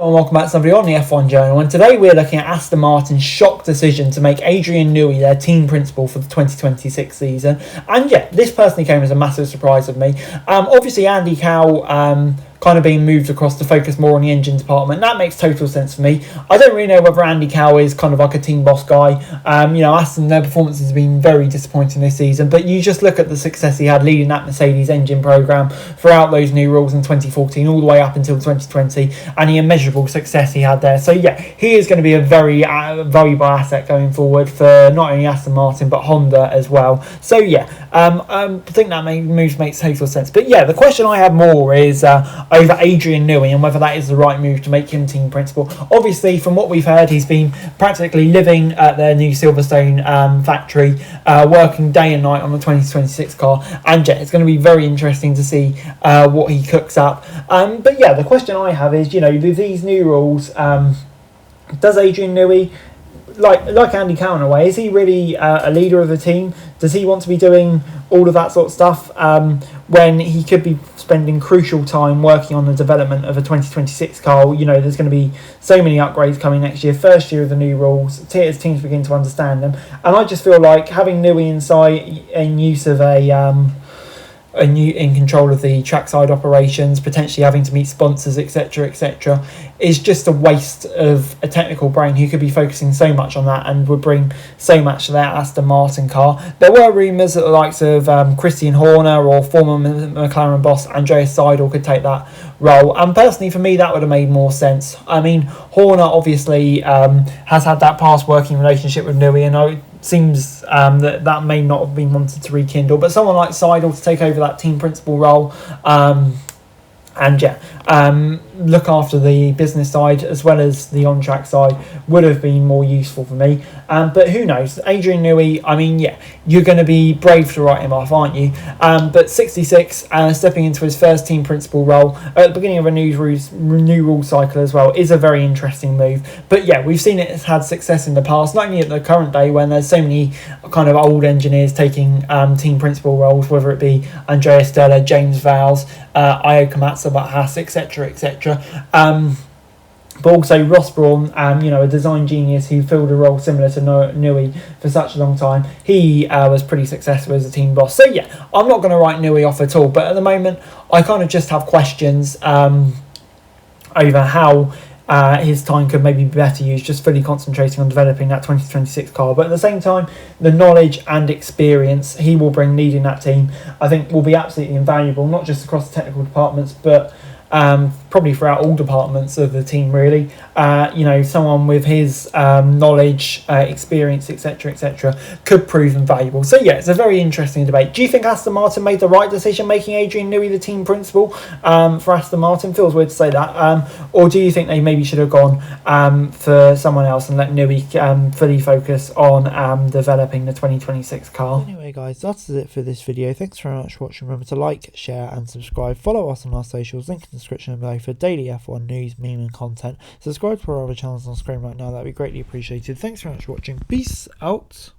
And welcome back to somebody on the F1 Journal, and today we're looking at Aston Martin's shock decision to make Adrian Newey their team principal for the 2026 season. And yeah, this personally came as a massive surprise of me. Obviously Andy Cowell kind of being moved across to focus more on the engine department. That makes total sense for me. I don't really know whether Andy Cowell is kind of like a team boss guy. Aston, their performances have been very disappointing this season, but you just look at the success he had leading that Mercedes engine program throughout those new rules in 2014 all the way up until 2020, and the immeasurable success he had there. So yeah, he is going to be a very valuable asset going forward for not only Aston Martin but Honda as well. So yeah, I think that move makes total sense. But yeah, the question I have more is over Adrian Newey and whether that is the right move to make him team principal. Obviously, from what we've heard, he's been practically living at their new Silverstone factory, working day and night on the 2026 car, and yeah, it's going to be very interesting to see what he cooks up. But yeah, the question I have is, with these new rules, does Adrian Newey, like Andy Cowell in a way, is he really a leader of the team? Does he want to be doing all of that sort of stuff when he could be spending crucial time working on the development of a 2026 car? There's going to be so many upgrades coming next year, first year of the new rules, as teams begin to understand them. And I just feel like having Newey inside in use of in control of the trackside operations, potentially having to meet sponsors, etc., is just a waste of a technical brain who could be focusing so much on that and would bring so much to that Aston Martin car. There were rumours that the likes of Christian Horner or former McLaren boss Andreas Seidel could take that role, and personally for me that would have made more sense. I mean, Horner obviously has had that past working relationship with Newey, and it seems that may not have been wanted to rekindle, but someone like Seidel to take over that team principal role look after the business side as well as the on-track side would have been more useful for me. But who knows? Adrian Newey, I mean, yeah, you're going to be brave to write him off, aren't you? But 66, stepping into his first team principal role at the beginning of a new rule cycle as well is a very interesting move. But yeah, we've seen it has had success in the past, not only at the current day when there's so many kind of old engineers taking team principal roles, whether it be Andreas Stoller, James Vowles, Io Komatsu, Haas, etc. But also Ross Brawn, a design genius who filled a role similar to Newey for such a long time. He was pretty successful as a team boss. So yeah, I'm not going to write Newey off at all, but at the moment I kind of just have questions over how his time could maybe be better used, just fully concentrating on developing that 2026 car. But at the same time, the knowledge and experience he will bring leading that team, I think, will be absolutely invaluable, not just across the technical departments, but probably throughout all departments of the team, really. Someone with his knowledge, experience, etc., could prove invaluable. So yeah, it's a very interesting debate. Do you think Aston Martin made the right decision making Adrian Newey the team principal for Aston Martin? Feels weird to say that. Or do you think they maybe should have gone for someone else and let Newey fully focus on developing the 2026 car? Anyway guys, that's it for this video. Thanks very much for watching. Remember to like, share and subscribe. Follow us on our socials, link in the description below for daily F1 news, meme and content. Subscribe to our other channels on screen right now, that'd be greatly appreciated. Thanks very much for watching. Peace out.